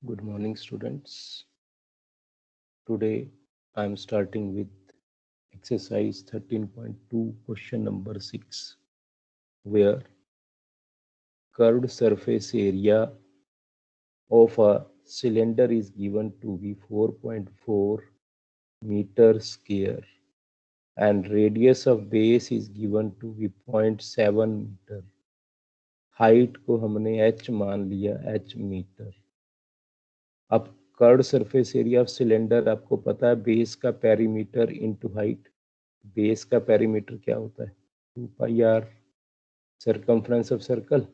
Good morning, students. Today I am starting with exercise 13.2, question number 6, where curved surface area of a cylinder is given to be 4.4 meter square and radius of base is given to be 0.7 meter. Height को हमने h मान लिया, h metre. अब curved surface area of cylinder आपको पता है, base का perimeter into height. Base का पेरीमीटर क्या होता है? 2 pi r circumference of circle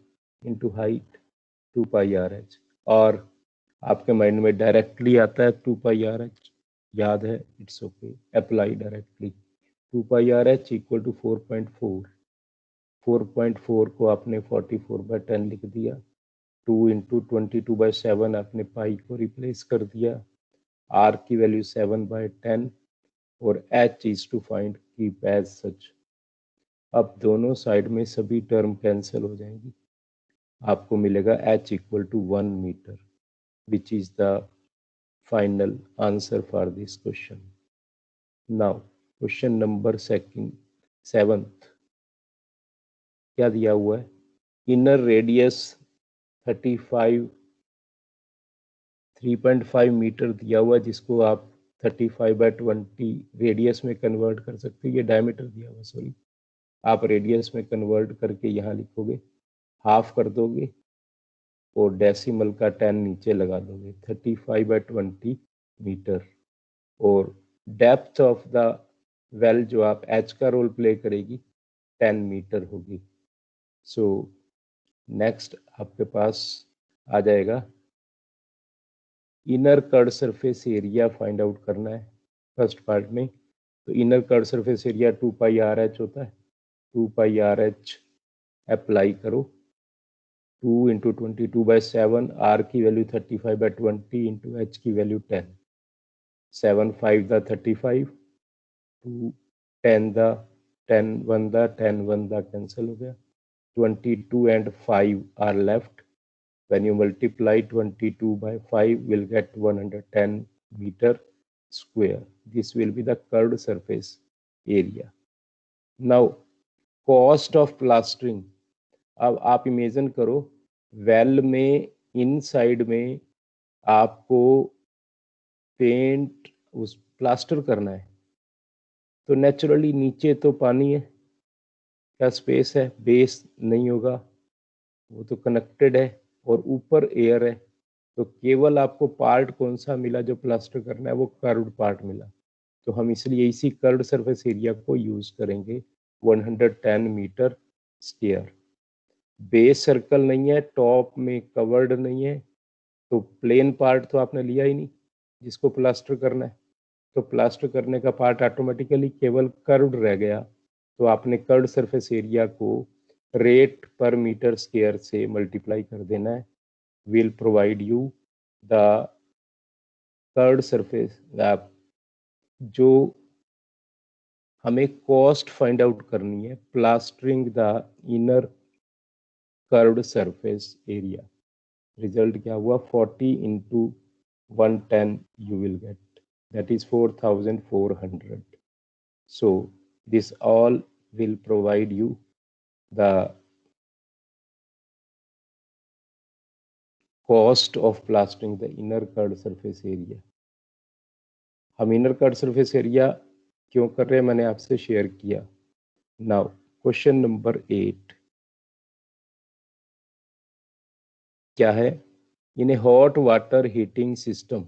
into height 2 pi r h. और आपके माइंड में डायरेक्टली आता है 2 पाई आर एच, याद है, it's okay, apply directly. 2 pi r h equal to 4.4. 4.4 को आपने 44/10 लिख दिया. 2 इंटू 22/7 आपने पाई को रिप्लेस कर दिया. आर की वैल्यू 7/10 और h is to find, keep as such. अब दोनों साइड में सभी टर्म कैंसिल हो जाएंगी. आपको मिलेगा h equal to 1 metre, which is the final answer for this question. Now question number 7th क्या दिया हुआ है? इनर रेडियस 3.5 मीटर दिया हुआ है, जिसको आप 35/20 रेडियस में कन्वर्ट कर सकते हैं. ये डायमीटर दिया हुआ, सॉरी, आप रेडियस में कन्वर्ट करके यहाँ लिखोगे, हाफ कर दोगे और डेसिमल का 10 नीचे लगा दोगे. 35/20 मीटर. और डेप्थ ऑफ द वेल जो आप एच का रोल प्ले करेगी 10 मीटर होगी. सो नेक्स्ट आपके पास आ जाएगा inner curved surface area find out करना है फर्स्ट पार्ट में. तो inner curved surface area 2 pi r H होता है. 2 पाई आर एच अप्लाई करो. 2 इंटू 22/7, आर की वैल्यू 35/20 इंटू एच की value 10. 7 5 the 35, 2 10 the 10 1 the 10 1 the cancel हो गया. 22 and 5 are left. When you multiply 22 by 5, will get 110 meter square. This will be the curved surface area. Now, cost of plastering. अब आप imagine करो, well में inside में आपको paint उस plaster करना है. तो नेचुरली नीचे तो पानी है, क्या स्पेस है, बेस नहीं होगा, वो तो कनेक्टेड है, और ऊपर एयर है. तो केवल आपको पार्ट कौन सा मिला जो प्लास्टर करना है? वो कर्व्ड पार्ट मिला. तो हम इसलिए इसी कर्व्ड सरफेस एरिया को यूज करेंगे. 110 मीटर स्क्वायर. बेस सर्कल नहीं है, टॉप में कवर्ड नहीं है, तो प्लेन पार्ट तो आपने लिया ही नहीं जिसको प्लास्टर करना है. तो प्लास्टर करने का पार्ट ऑटोमेटिकली केवल कर्व्ड रह गया. तो आपने कर्व्ड सरफेस एरिया को रेट पर मीटर स्क्वायर से मल्टीप्लाई कर देना है. Will provide you the curved surface. जो हमें कॉस्ट फाइंड आउट करनी है plastering the inner curved surface area. Result क्या हुआ? 40 into 110 you will get, that is 4400. So this all will provide you the cost of plastering the inner curved surface area. हम inner curved surface area क्यों कर रहे हैं मैंने आपसे share किया. नाउ क्वेश्चन नंबर 8 क्या है? In a hot water heating system.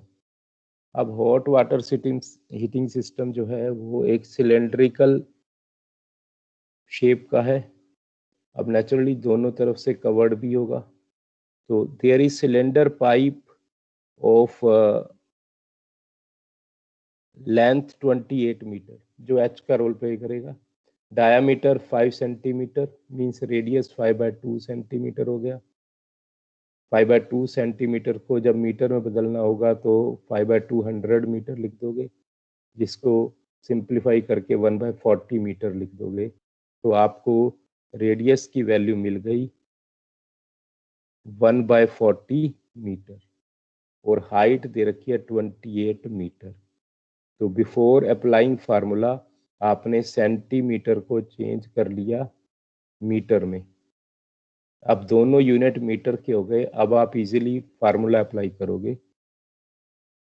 अब हॉट वाटर हीटिंग सिस्टम जो है वो एक सिलेंड्रिकल शेप का है. अब नेचुरली दोनों तरफ से कवर्ड भी होगा. तो there is cylinder pipe of length 28 metre जो एच का रोल प्ले करेगा. Diameter 5 centimetre, means radius 5/2 centimetre हो गया. 5/2 सेंटीमीटर को जब मीटर में बदलना होगा तो 5/2 100 मीटर लिख दोगे, जिसको सिंप्लीफाई करके 1/40 मीटर लिख दोगे. तो आपको रेडियस की वैल्यू मिल गई 1/40 मीटर. और हाइट दे रखी है 28 मीटर। तो बिफोर अप्लाइंग फार्मूला आपने सेंटीमीटर को चेंज कर लिया मीटर में। अब दोनों यूनिट मीटर के हो गए। अब आप इजीली फार्मूला अप्लाई करोगे।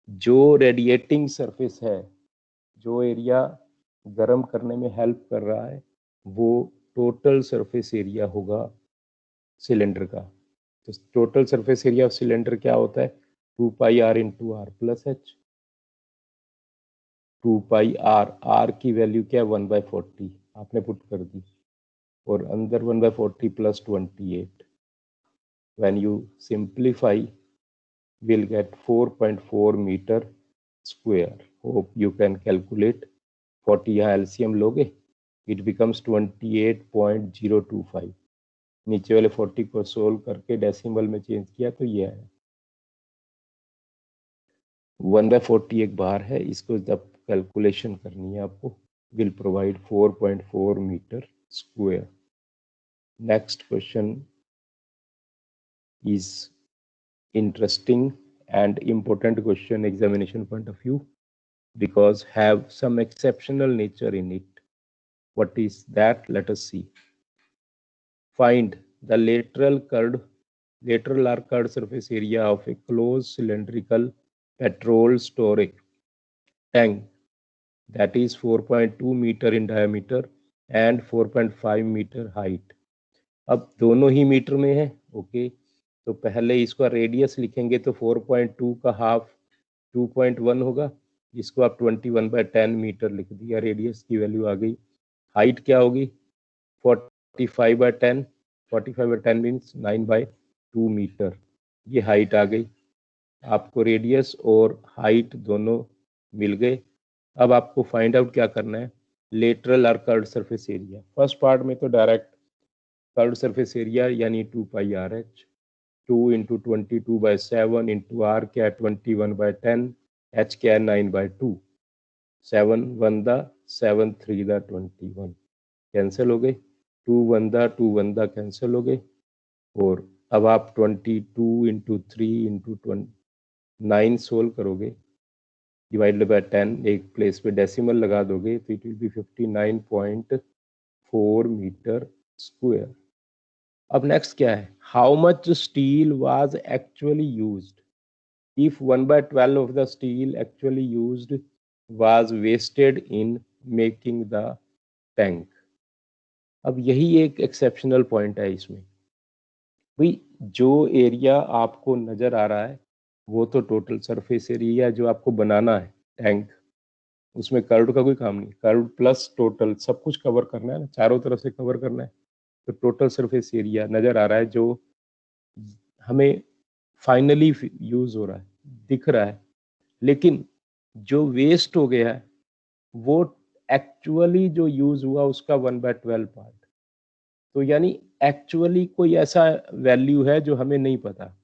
जो रेडिएटिंग सरफेस है, जो एरिया गर्म करने में हेल्प कर रहा है, वो टोटल सरफेस एरिया होगा सिलेंडर का। तो total surface area of cylinder क्या होता है? 2 pi r into r plus h. 2 pi r, r की वैल्यू क्या है? 1/40 आपने पुट कर दी, और अंदर 1/40 plus 28। When you simplify we'll get 4.4 meter square. Hope you can calculate. 40 यहाँ एलसीएम लोगे, it becomes 28.025। नीचे वाले 40 को सोल्व करके डेसिमल में चेंज किया तो ये है 1/40 एक बार है। इसको जब कैलकुलेशन करनी है आपको, will provide 4.4 metre square. Next question is interesting and important question examination point of view, because have some exceptional nature in it. What is that? Let us see. Find the lateral or curved surface area of a closed cylindrical petrol storage tank that is 4.2 meter in diameter and 4.5 meter height. अब दोनों ही metre में है, okay. तो पहले इसका radius लिखेंगे तो 4.2 का हाफ 2.1 होगा, जिसको आप 21/10 मीटर लिख दिया, रेडियस की वैल्यू आ गई। हाइट क्या होगी? 45/10, 45/10 मीन्स 9/2 मीटर, ये हाइट आ गई। आपको रेडियस और हाइट दोनों मिल गए। अब आपको फाइंड आउट क्या करना है? लेटरल और curved surface area. First part में तो डायरेक्ट कर्व्ड सरफेस एरिया यानी 2 pi r h, 2 into 22/7 into r क्या है 21/10, एच क्या है 9/2, 7 1 दा 7 3 दा 21 कैंसिल हो गए, 2 1 दा 2 1 दा कैंसिल हो गए। और अब आप 22 इंटू 3 इंटू 9 सोल्व करोगे, डिवाइडेड बाय 10, एक प्लेस पे डेसिमल लगा दोगे तो it will be 59.4 metre square. अब नेक्स्ट क्या है? How much steel was actually used if 1/12 of the steel actually used was wasted in making the tank. अब यही एक एक्सेप्शनल पॉइंट है इसमें। भाई जो एरिया आपको नजर आ रहा है वो तो टोटल सरफेस एरिया जो आपको बनाना है टैंक, उसमें कर्व का कोई काम नहीं। कर्व प्लस टोटल सब कुछ कवर करना है ना, चारों तरफ से कवर करना है। तो टोटल सरफेस एरिया नजर आ रहा है जो हमें फाइनली यूज हो रहा है, दिख रहा है। लेकिन जो वेस्ट हो गया है वो एक्चुअली जो यूज हुआ उसका 1/12 पार्ट। तो यानी एक्चुअली कोई ऐसा वैल्यू है जो हमें नहीं पता।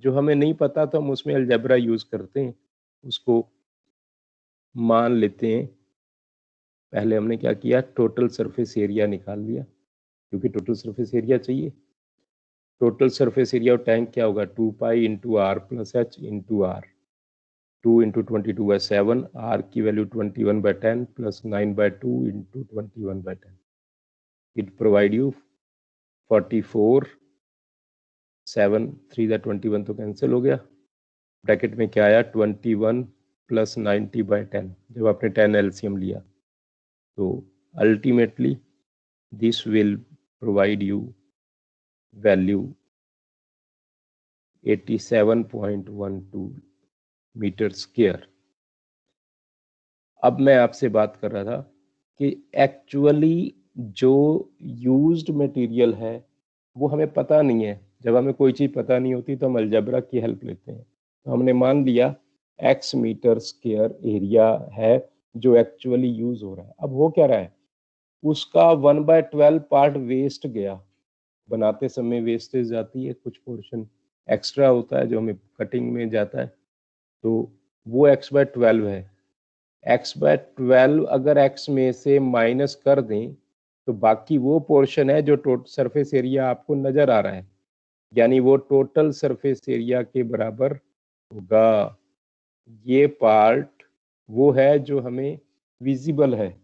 जो हमें नहीं पता तो हम उसमें अलजेब्रा यूज करते हैं, उसको मान लेते हैं। पहले हमने क्या किया? टोटल सरफेस एरिया निकाल लिया, क्योंकि टोटल सरफेस एरिया चाहिए। Total surface area of tank क्या होगा? 2 pi into r plus h into r. 2 into 22/7, r की value 21/10 plus 9/2 into 21/10। It provide you 44, 7 3 दा 21 तो कैंसिल हो गया। ब्रैकेट में क्या आया? 21 प्लस 90/10, जब आपने 10 एलसीएम लिया। तो ultimately this will provide you value 87.12 metre square. अब मैं आपसे बात कर रहा था कि एक्चुअली जो यूज्ड मटेरियल है वो हमें पता नहीं है। जब हमें कोई चीज़ पता नहीं होती तो हम अलजेब्रा की हेल्प लेते हैं। तो हमने मान लिया x मीटर स्क्वायर एरिया है जो एक्चुअली यूज हो रहा है। अब वो क्या रहा है? उसका 1/12 पार्ट वेस्ट गया। बनाते समय वेस्टेज जाती है, कुछ पोर्शन एक्स्ट्रा होता है जो हमें कटिंग में जाता है, तो वो x/12 है। x/12 अगर x में से माइनस कर दें तो बाकी वो पोर्शन है जो टोटल सरफेस एरिया आपको नजर आ रहा है, यानी वो टोटल सरफेस एरिया के बराबर होगा। ये पार्ट वो है जो हमें विजिबल है,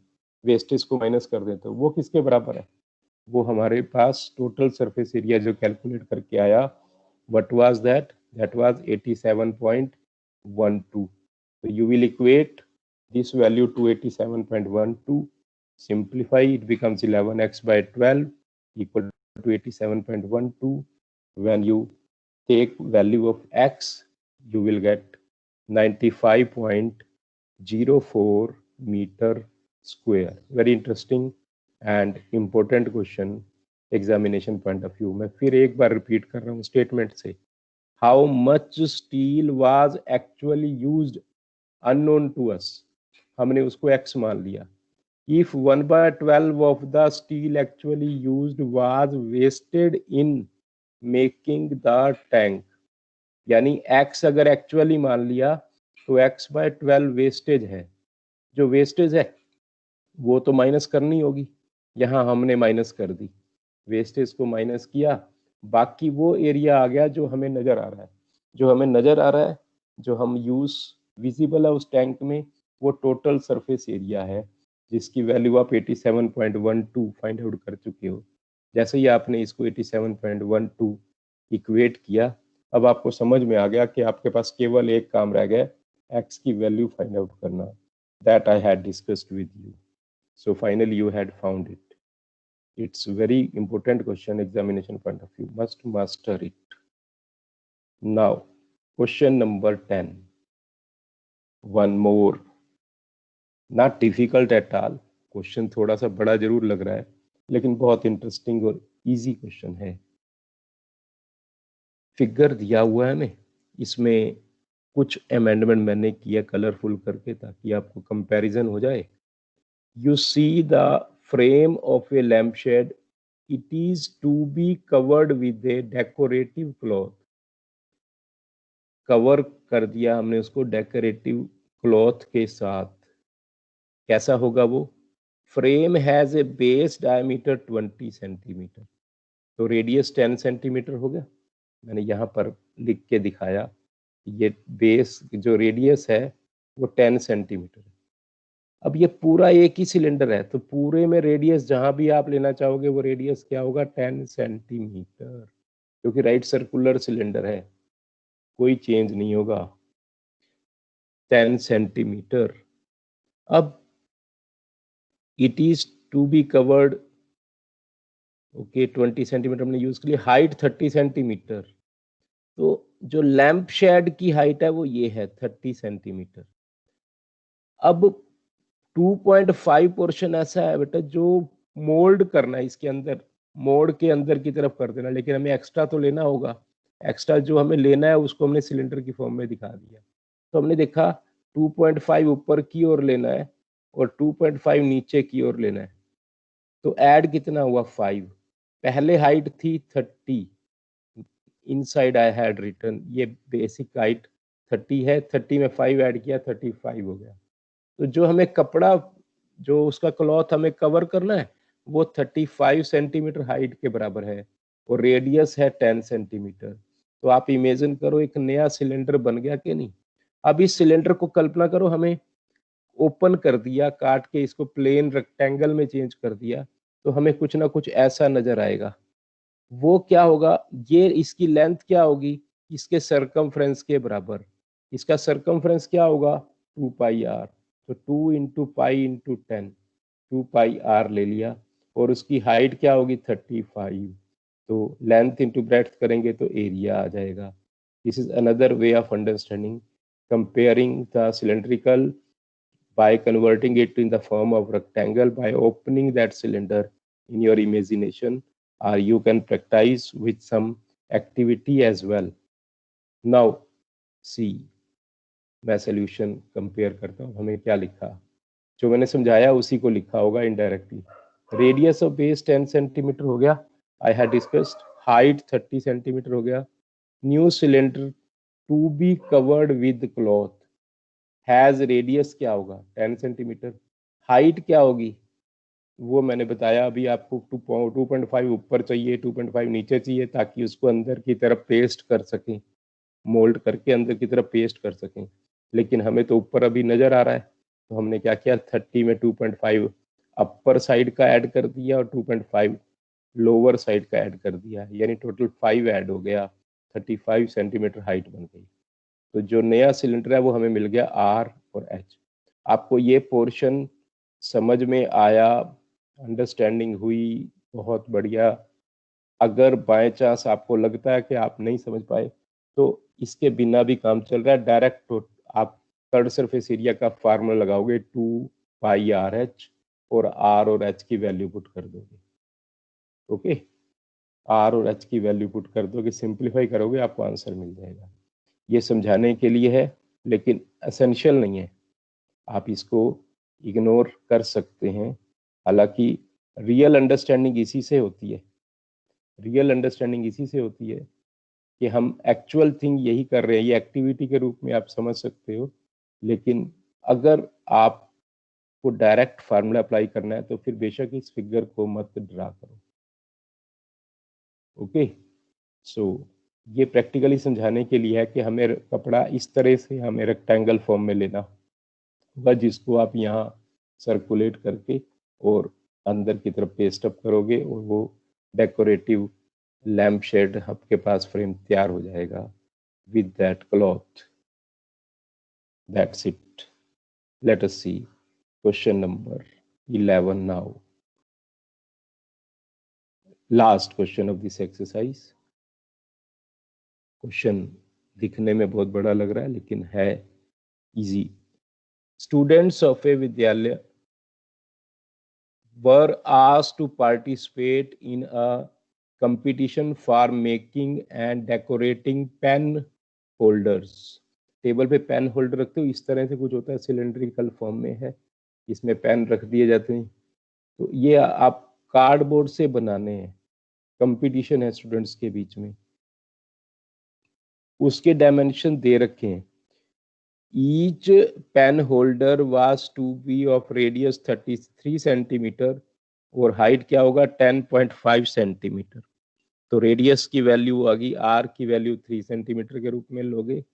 वेस्टेज को माइनस कर दें तो वो किसके बराबर है? वो हमारे पास टोटल सरफेस एरिया जो कैलकुलेट करके आया, what was that? That was 87.12. So you will equate this value to 87.12. Simplify, it becomes 11x by 12 equal to 87.12. When you take value of x, you will get 95.04 meter square. Very interesting and important question examination point of view. मैं फिर एक बार repeat कर रहा हूँ statement से, how much steel was actually used unknown to us, हमने उसको x मान लिया। If 1/12 of the steel actually used was wasted in making the tank, यानी x अगर एक्चुअली मान लिया तो x/12 वेस्टेज है। जो वेस्टेज है वो तो माइनस करनी होगी, यहाँ हमने माइनस कर दी, वेस्टेज को माइनस किया, बाकी वो एरिया आ गया जो हमें नजर आ रहा है। जो हमें नजर आ रहा है, जो हम यूज विजिबल है उस टैंक में, वो टोटल सरफेस एरिया है जिसकी वैल्यू आप 87.12 फाइंड आउट कर चुके हो। जैसे ही आपने इसको 87.12 इक्वेट किया, अब आपको समझ में आ गया कि आपके पास केवल एक काम रह गया, एक्स की वैल्यू फाइंड आउट करना। That I had discussed with you, so finally you had found it. It's very important question examination point of view, must master it. Now question number 10, one more, not difficult at all, question थोड़ा सा बड़ा जरूर लग रहा है लेकिन बहुत interesting और इजी क्वेश्चन है। फिगर दिया हुआ है ना, इसमें कुछ अमेंडमेंट मैंने किया कलरफुल करके ताकि आपको कंपैरिजन हो जाए। You see the frame of a lampshade, it is to be covered with a decorative cloth. Cover कर दिया हमने उसको डेकोरेटिव क्लॉथ के साथ। कैसा होगा वो? Frame has a base diameter 20 centimetre, तो रेडियस 10 सेंटीमीटर हो गया। मैंने यहाँ पर लिख के दिखाया, ये बेस जो रेडियस है वो 10 सेंटीमीटर है। अब ये पूरा एक ही सिलेंडर है तो पूरे में रेडियस जहां भी आप लेना चाहोगे वो रेडियस क्या होगा? 10 सेंटीमीटर, क्योंकि राइट सर्कुलर सिलेंडर है, कोई चेंज नहीं होगा, 10 सेंटीमीटर। अब it is to be covered, okay 20 centimetre हमने यूज कर लिया, हाइट 30 सेंटीमीटर, तो जो लैंप शेड की हाइट है वो ये है 30 सेंटीमीटर। अब 2.5 पोर्शन ऐसा है बेटा जो मोल्ड करना है, इसके अंदर मोड़ के अंदर की तरफ कर देना, लेकिन हमें एक्स्ट्रा तो लेना होगा। एक्स्ट्रा जो हमें लेना है उसको हमने सिलेंडर की फॉर्म में दिखा दिया। तो हमने देखा 2.5 ऊपर की ओर लेना है और 2.5 नीचे की ओर लेना है, तो ऐड कितना हुआ? 5। पहले हाइट थी 30, इनसाइड आई हैड रिटर्न, ये बेसिक हाइट 30 है, 30 में 5 ऐड किया 35 हो गया। तो जो हमें कपड़ा, जो उसका क्लॉथ हमें कवर करना है वो 35 सेंटीमीटर हाइट के बराबर है और रेडियस है 10 सेंटीमीटर। तो आप इमेजिन करो एक नया सिलेंडर बन गया कि नहीं। अब इस सिलेंडर को कल्पना करो हमें ओपन कर दिया, काट के इसको प्लेन रेक्टेंगल में चेंज कर दिया, तो हमें कुछ ना कुछ ऐसा नजर आएगा। वो क्या होगा? ये इसकी लेंथ क्या होगी? इसके सरकमफ्रेंस के बराबर। इसका सरकमफ्रेंस क्या होगा? 2πr, तो 2 इंटू पाई इंटू 10, 2πr ले लिया, और उसकी हाइट क्या होगी? 35, तो लेंथ इंटू ब्रेड्थ करेंगे तो एरिया आ जाएगा। This is another way of understanding comparing the cylindrical by converting it in the form of rectangle by opening that cylinder in your imagination, or you can practice with some activity as well. Now see, मैं solution compare करता हूँ, हमें क्या लिखा, जो मैंने समझाया उसी को लिखा होगा indirectly. Radius of base 10 centimetre हो गया, I had discussed, height 30 centimetre हो गया, new cylinder to be covered with cloth, has radius क्या होगा? 10 सेंटीमीटर, हाइट क्या होगी? वो मैंने बताया अभी आपको, 2.5 ऊपर चाहिए, 2.5 नीचे चाहिए ताकि उसको अंदर की तरफ पेस्ट कर सकें। मोल्ड करके अंदर की तरफ पेस्ट कर सकें, लेकिन हमें तो ऊपर अभी नजर आ रहा है, तो हमने क्या किया, 30 में 2.5 अपर साइड का ऐड कर दिया और 2.5 लोअर साइड का ऐड कर दिया, यानी टोटल 5 ऐड हो गया, 35 सेंटीमीटर हाइट बन गई। तो जो नया सिलेंडर है वो हमें मिल गया आर और एच। आपको ये पोर्शन समझ में आया, अंडरस्टैंडिंग हुई, बहुत बढ़िया। अगर बाय चांस आपको लगता है कि आप नहीं समझ पाए तो इसके बिना भी काम चल रहा है, डायरेक्ट आप थर्ड सरफेस एरिया का फार्मूला लगाओगे 2πRH और एच की वैल्यू पुट कर दोगे। ओके, आर और एच की वैल्यू पुट कर दोगे, सिंप्लीफाई करोगे, आपको आंसर मिल जाएगा। ये समझाने के लिए है, लेकिन एसेंशियल नहीं है, आप इसको इग्नोर कर सकते हैं। हालांकि रियल अंडरस्टैंडिंग इसी से होती है, रियल अंडरस्टैंडिंग इसी से होती है कि हम एक्चुअल थिंग यही कर रहे हैं, ये एक्टिविटी के रूप में आप समझ सकते हो। लेकिन अगर आपको डायरेक्ट फार्मूला अप्लाई करना है तो फिर बेशक इस फिगर को मत ड्रा करो। ओके, सो ये प्रैक्टिकली समझाने के लिए है कि हमें कपड़ा इस तरह से हमें रेक्टेंगल फॉर्म में लेना होगा, जिसको आप यहाँ सर्कुलेट करके और अंदर की तरफ पेस्ट अप करोगे और वो डेकोरेटिव लैम्प शेड आपके पास फ्रेम तैयार हो जाएगा with that cloth. That's it. Let us see question number 11 now. Last question of this exercise. Question दिखने में बहुत बड़ा लग रहा है लेकिन है easy. Students of a विद्यालय were asked to participate in a competition for making and decorating pen holders. Table पे पेन होल्डर रखते हो, इस तरह से कुछ होता है, सिलेंड्रिकल फॉर्म में है, इसमें पेन रख दिए जाते हैं। तो ये आप कार्डबोर्ड से बनाने हैं, कंपटीशन है स्टूडेंट्स के बीच में, उसके डायमेंशन दे रखे हैं। Each pen holder was to be of radius 33 centimetre और हाइट क्या होगा 10.5 सेंटीमीटर। तो रेडियस की वैल्यू आ गई, आर की वैल्यू 3 सेंटीमीटर के रूप में लोगे,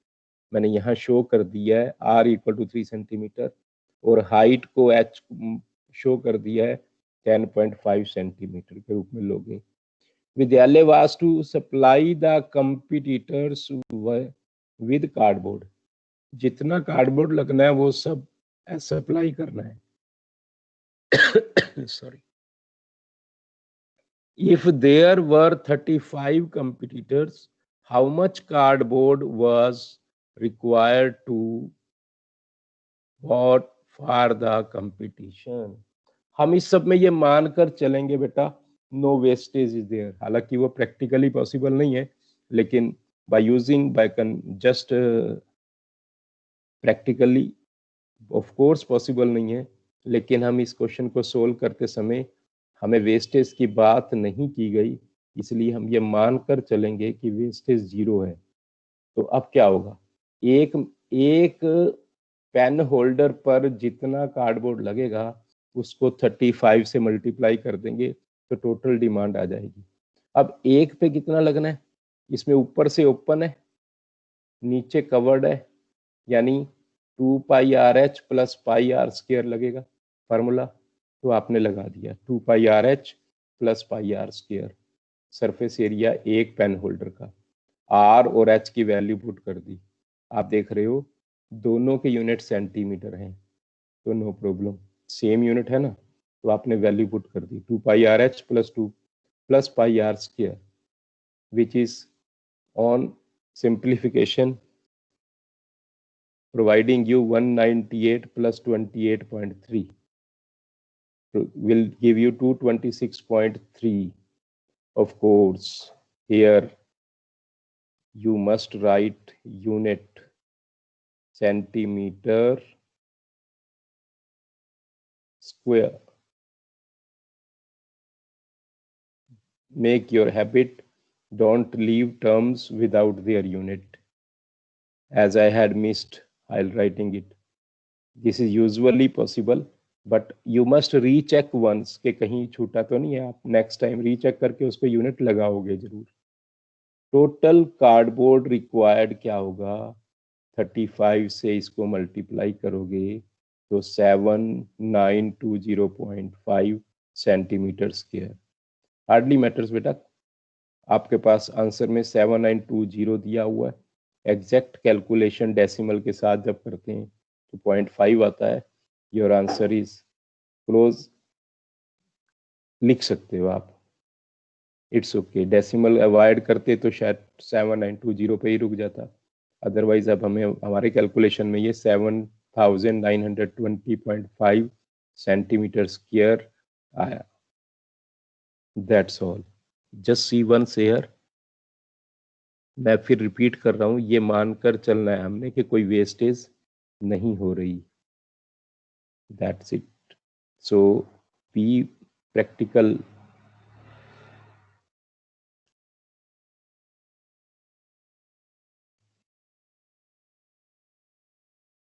मैंने यहाँ शो कर दिया है r इक्वल टू 3 सेंटीमीटर, और हाइट को h शो कर दिया है 10.5 सेंटीमीटर के रूप में लोगे। विद्यालय was to supply the competitors with cardboard, जितना कार्डबोर्ड लगना है वो सब सप्लाई करना है। Sorry, if there were 35 competitors, how much cardboard was required to bought for the competition? हम इस सब में ये मानकर चलेंगे बेटा नो वेस्टेज इज देयर, हालांकि वो प्रैक्टिकली पॉसिबल नहीं है, लेकिन by using just practically of course possible नहीं है, लेकिन हम इस क्वेश्चन को सोल्व करते समय हमें वेस्टेज की बात नहीं की गई, इसलिए हम ये मानकर चलेंगे कि वेस्टेज 0 है। तो अब क्या होगा, एक एक पेन होल्डर पर जितना कार्डबोर्ड लगेगा उसको 35 से मल्टीप्लाई कर देंगे तो टोटल डिमांड आ जाएगी। अब एक पे कितना लगना है, इसमें ऊपर से ओपन है, नीचे कवर्ड है, यानी 2πRH प्लस πr² लगेगा फार्मूला, तो आपने लगा दिया 2πRH plus πr², surface area एक पेन होल्डर का, आर और एच की वैल्यू पुट कर दी। आप देख रहे हो दोनों के यूनिट सेंटीमीटर हैं, तो नो प्रॉब्लम, सेम यूनिट है ना, तो आपने वैल्यू पुट कर दी 2πRH plus 2 plus πr², which is on simplification providing you 198 plus 28.3 will give you 226.3. Of course, here you must write unit centimeter square. Make your habit, don't leave terms without their unit. As I had missed while writing it, this is usually possible, but you must recheck once कि कहीं छूटा तो नहीं है, आप next time recheck करके उस per unit लगाओगे जरूर। टोटल कार्डबोर्ड रिक्वायर्ड क्या होगा, 35 से इसको मल्टीप्लाई करोगे तो 7920.5 सेंटीमीटर स्क्वायर। हार्डली मैटर्स बेटा, आपके पास आंसर में 7920 दिया हुआ है, एग्जैक्ट कैलकुलेशन डेसिमल के साथ जब करते हैं तो 0.5 आता है। योर आंसर इज क्लोज, लिख सकते हो आप, इट्स ओके। डेसिमल अवॉइड करते तो शायद 7920 पे ही रुक जाता, अदरवाइज अब हमें हमारे कैलकुलेशन में ये 7920.5 सेंटीमीटर स्क्वायर आया। That's all, just see one share. मैं फिर रिपीट कर रहा हूँ, ये मानकर चलना है हमने कि कोई वेस्टेज नहीं हो रही। That's it. So be practical